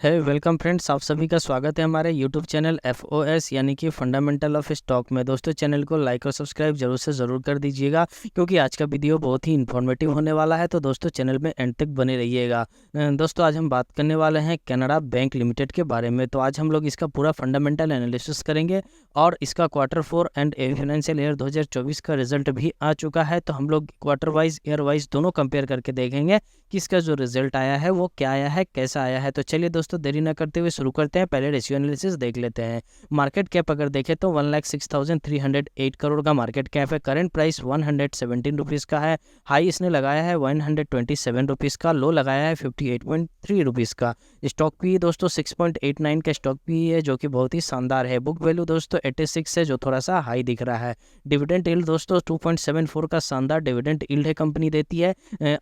है welcome friends, आप सभी का स्वागत है हमारे यूट्यूब चैनल FOS यानी कि फंडामेंटल ऑफ स्टॉक में। दोस्तों, चैनल को लाइक और सब्सक्राइब जरूर कर दीजिएगा, क्योंकि आज का वीडियो बहुत ही इन्फॉर्मेटिव होने वाला है। तो दोस्तों, चैनल में एंड तक बने रहिएगा। दोस्तों, आज हम बात करने वाले हैं कैनरा बैंक लिमिटेड के बारे में। तो आज हम लोग इसका पूरा फंडामेंटल एनालिसिस करेंगे और इसका Q4 एंड फाइनेंशियल ईयर 2024 का रिजल्ट भी आ चुका है। तो हम लोग क्वार्टर वाइज, ईयर वाइज दोनों कंपेयर करके देखेंगे कि इसका जो रिजल्ट आया है वो क्या आया है, कैसा आया है। तो चलिए दोस्तों, देरी न करते हुए शुरू करते हैं। पहले रेशियो एनालिसिस देख लेते हैं। मार्केट कैप अगर देखें तो 1,06,308 करोड़ का मार्केट कैप है। करंट प्राइस 117 रुपीज़ का है। हाई इसने लगाया है 127 रुपीज़ का, लो लगाया है 58.3 रुपीज़ का। स्टॉक पी दोस्तों 6.89 का स्टॉक पी है, जो कि बहुत ही शानदार है। बुक वैल्यू दोस्तों 86 है, जो थोड़ा सा हाई दिख रहा है। डिविडेंड यील्ड दोस्तों 2.74 का शानदार डिविडेंड यील्ड है कंपनी देती है।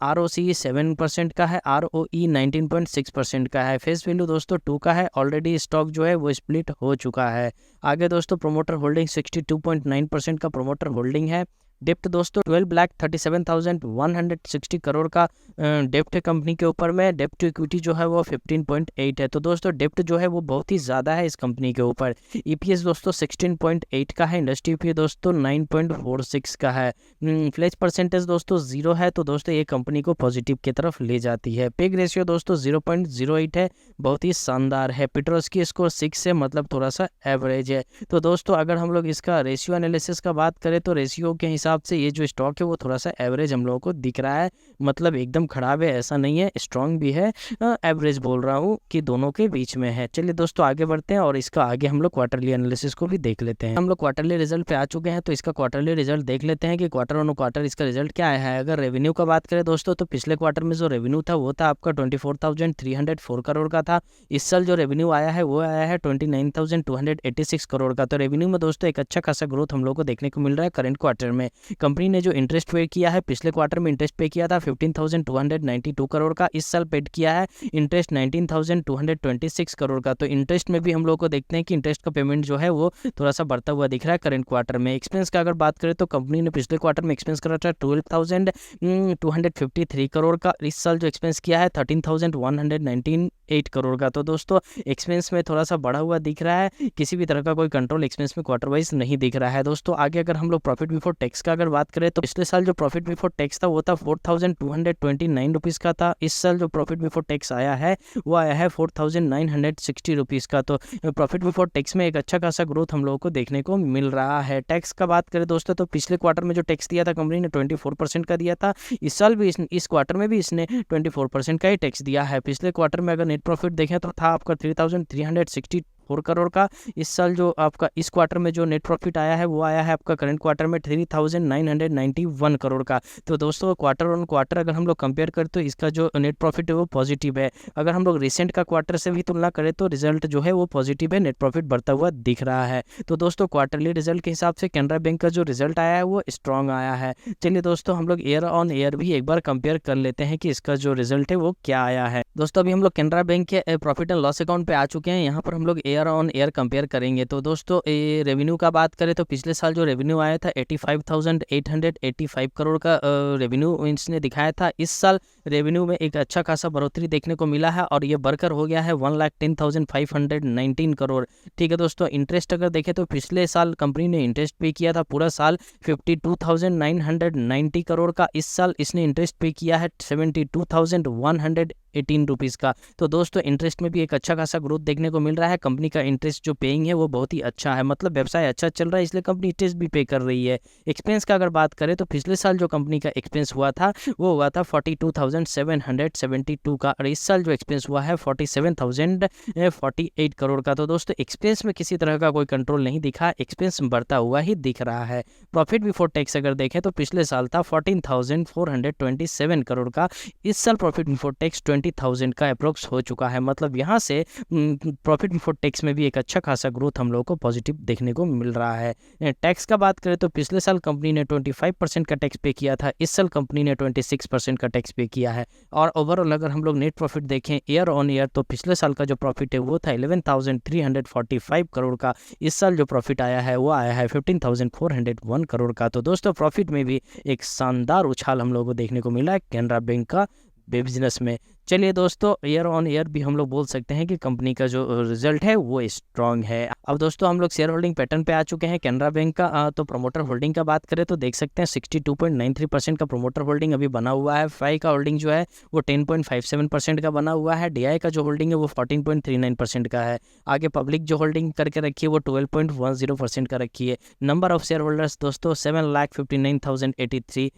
ROCE 7% का है, ROE 19.6% का है। फेस वैल्यू दोस्तों 2 का है। ऑलरेडी स्टॉक जो है वो स्प्लिट हो चुका है। आगे दोस्तों, प्रोमोटर होल्डिंग 62.9% का प्रोमोटर होल्डिंग है। डेप्ट दोस्तों 12,37,160 करोड़ का डेप्ट है कंपनी के ऊपर में। डेप्ट टू इक्विटी जो है वो 15.8 है। तो दोस्तों, डेप्ट जो है वो बहुत ही ज़्यादा है इस कंपनी के ऊपर। EPS दोस्तों 16.8 का है। इंडस्ट्री पी दोस्तों 9.46 का है। फ्लैश परसेंटेज दोस्तों 0 है। तो दोस्तों, ये कंपनी को पॉजिटिव की तरफ ले जाती है। पेग रेशियो दोस्तों 0.08 है, बहुत ही शानदार है। पिट्रोस्की स्कोर 6 है, मतलब थोड़ा सा एवरेज है। तो दोस्तों, अगर हम लोग इसका रेशियो एनालिसिस का बात करें तो रेशियो के हिसाब से ये जो स्टॉक है वो थोड़ा सा एवरेज हम लोगों को दिख रहा है। मतलब एकदम खराब है ऐसा नहीं है, स्ट्रांग भी है, एवरेज बोल रहा हूँ कि दोनों के बीच में है। चलिए दोस्तों, आगे बढ़ते हैं और इसका आगे हम लोग क्वार्टरली एनालिसिस को भी देख लेते हैं। हम लोग क्वार्टरली रिजल्ट पे आ चुके हैं, तो इसका क्वार्टरली रिजल्ट देख लेते हैं कि क्वार्टर ऑन क्वार्टर इसका रिजल्ट क्या आया है। अगर रेवेन्यू का बात करें दोस्तों, तो पिछले क्वार्टर में जो रेवेन्यू था वो था आपका 24,304 करोड़ का था। इस साल जो रेवेन्यू आया है वो आया है 29,286 करोड़ का। तो रेवेन्यू में दोस्तों एक अच्छा खासा ग्रोथ हम लोग को देखने को मिल रहा है करंट क्वार्टर में। कंपनी ने जो इंटरेस्ट पे किया है, पिछले क्वार्टर में इंटरेस्ट पे किया था 15,292 करोड़ का। इस साल पेड किया है इंटरेस्ट 19,226 करोड़ का। तो इंटरेस्ट में भी हम लोग को देखते हैं कि इंटरेस्ट का पेमेंट जो है वो थोड़ा सा बढ़ता हुआ दिख रहा है करंट क्वार्टर में। एक्सपेंस का अगर बात करें तो कंपनी ने पिछले क्वार्टर में एक्सपेंस करा था 12,253 करोड़ का। इस साल जो एक्सपेंस किया है 13,198 करोड़ का। तो दोस्तों, एक्सपेंस में थोड़ा सा बढ़ा हुआ दिख रहा है। किसी भी तरह का कोई कंट्रोल एक्सपेंस में क्वार्टर वाइज नहीं दिख रहा है। दोस्तों, आगे अगर हम लोग प्रॉफिट बिफोर टैक्स का अगर बात करें तो पिछले साल जो प्रॉफिट बिफोर टैक्स था वो था 4,229 रुपीज़ का था। इस साल जो प्रॉफिट बिफोर टैक्स आया है वो आया है 4,960 रुपीज़ का। तो प्रॉफिट बिफोर टैक्स में एक अच्छा खासा ग्रोथ हम लोगों को देखने को मिल रहा है। टैक्स का बात करें दोस्तों, तो पिछले क्वार्टर में जो टैक्स दिया था कंपनी ने 24% का दिया था। इस साल भी इस क्वार्टर में भी इसने 24% का ही टैक्स दिया है। पिछले क्वार्टर में अगर नेट प्रॉफिट देखें तो था आपका 3,364 करोड़ का। इस साल जो आपका इस क्वार्टर में जो नेट प्रॉफिट आया है वो आया है आपका करंट क्वार्टर में 3,991 करोड़ का। तो दोस्तों, क्वार्टर ऑन क्वार्टर अगर हम लोग कंपेयर करें तो इसका जो नेट प्रॉफिट है वो पॉजिटिव है। अगर हम लोग रिसेंट का क्वार्टर से भी तुलना करें तो रिजल्ट जो है वो पॉजिटिव है, नेट प्रॉफिट बढ़ता हुआ दिख रहा है। तो दोस्तों, क्वार्टरली रिजल्ट के हिसाब से कैनरा बैंक का जो रिजल्ट आया है वो स्ट्रांग आया है। चलिए दोस्तों, हम लोग ईयर ऑन ईयर भी एक बार कंपेयर कर लेते हैं कि इसका जो रिजल्ट है वो क्या आया है। दोस्तों, अभी हम लोग कैनरा बैंक के प्रॉफिट एंड लॉस अकाउंट पे आ चुके हैं। यहाँ पर हम लोग ईयर ऑन ईयर कंपेयर करेंगे। तो दोस्तों, रेवेन्यू का बात करें तो पिछले साल जो रेवेन्यू आया था 85,885 करोड़ का रेवेन्यू इसने दिखाया था। इस साल रेवेन्यू में एक अच्छा खासा बढ़ोतरी देखने को मिला है और ये बढ़कर हो गया है 1,10,519 करोड़। ठीक है दोस्तों, इंटरेस्ट अगर देखें तो पिछले साल कंपनी ने इंटरेस्ट पे किया था पूरा साल 52,990 करोड़ का। इस साल इसने इंटरेस्ट पे किया है 72,118 रुपीज़ का। तो दोस्तों, इंटरेस्ट में भी एक अच्छा खासा ग्रोथ देखने को मिल रहा है। कंपनी का इंटरेस्ट जो पेइंग है वो बहुत ही अच्छा है, मतलब व्यवसाय अच्छा चल रहा है, इसलिए कंपनी इंटरेस्ट भी पे कर रही है। एक्सपेंस का अगर बात करें तो पिछले साल जो कंपनी का एक्सपेंस हुआ था वो हुआ था 42,772 का, और इस साल जो एक्सपेंस हुआ है 47,048 करोड़ का। तो दोस्तों, एक्सपेंस में किसी तरह का कोई कंट्रोल नहीं दिखा, एक्सपेंस बढ़ता हुआ ही दिख रहा है। प्रॉफिट बिफोर टैक्स अगर देखें तो पिछले साल था 14,427 करोड़ का। इस साल प्रॉफिट बिफोर टैक्स 20,000 का अप्रोक्स हो चुका है। मतलब यहाँ से प्रॉफिट बिफोर टैक्स में भी एक अच्छा खासा ग्रोथ हम लोगों को पॉजिटिव देखने को मिल रहा है। टैक्स का बात करें तो पिछले साल कंपनी ने 25% का टैक्स पे किया था। इस साल कंपनी ने 26% का टैक्स पे किया है। और ओवरऑल अगर हम लोग नेट प्रॉफिट देखें ईयर ऑन ईयर, तो पिछले साल का जो प्रॉफिट है वो था 11,345 करोड़ का। इस साल जो प्रॉफिट आया है वो आया है 15,401 करोड़ का। तो दोस्तों, प्रॉफिट में भी एक शानदार उछाल हम लोगों को देखने को मिला है कैनरा बैंक का बिजनेस में। चलिए दोस्तों, ईयर ऑन ईयर भी हम लोग बोल सकते हैं कि कंपनी का जो रिजल्ट है वो स्ट्रांग है। अब दोस्तों हम लोग शेयर होल्डिंग पैटर्न पे आ चुके हैं कैनरा बैंक का। तो प्रोमोटर होल्डिंग का बात करें तो देख सकते हैं 62.93% का प्रोमोटर होल्डिंग अभी बना हुआ है। फाई का होल्डिंग जो है वो 10.57% का बना हुआ है। डीआई का जो होल्डिंग है वो 14.39% का है। आगे पब्लिक जो होल्डिंग करके रखी है वो 12.10% का रखी है। नंबर ऑफ शेयर होल्डर्स दोस्तों 7,59,083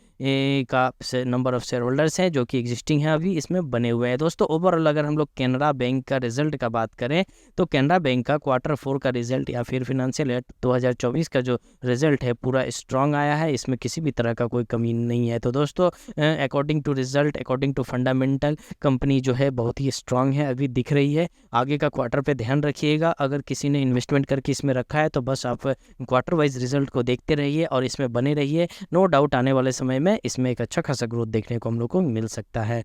का नंबर ऑफ शेयर होल्डर्स हैं जो कि एग्जिस्टिंग है अभी इसमें बने हुए हैं। दोस्तों ओवरऑल अगर हम लोग कैनरा बैंक का रिजल्ट का बात करें तो कैनरा बैंक का Q4 का रिजल्ट या फिर फिनेंशियल ईयर 2024 का जो रिजल्ट है पूरा स्ट्रांग आया है, इसमें किसी भी तरह का कोई कमी नहीं है। तो दोस्तों according to result, according to fundamental, company जो है बहुत ही स्ट्रांग है अभी दिख रही है। आगे का क्वार्टर पे ध्यान रखिएगा, अगर किसी ने इन्वेस्टमेंट करके इसमें रखा है तो बस आप क्वार्टर वाइज रिजल्ट को देखते रहिए और इसमें बने रहिए। नो डाउट आने वाले समय में इसमें एक अच्छा खासा ग्रोथ देखने को हम लोग को मिल सकता है।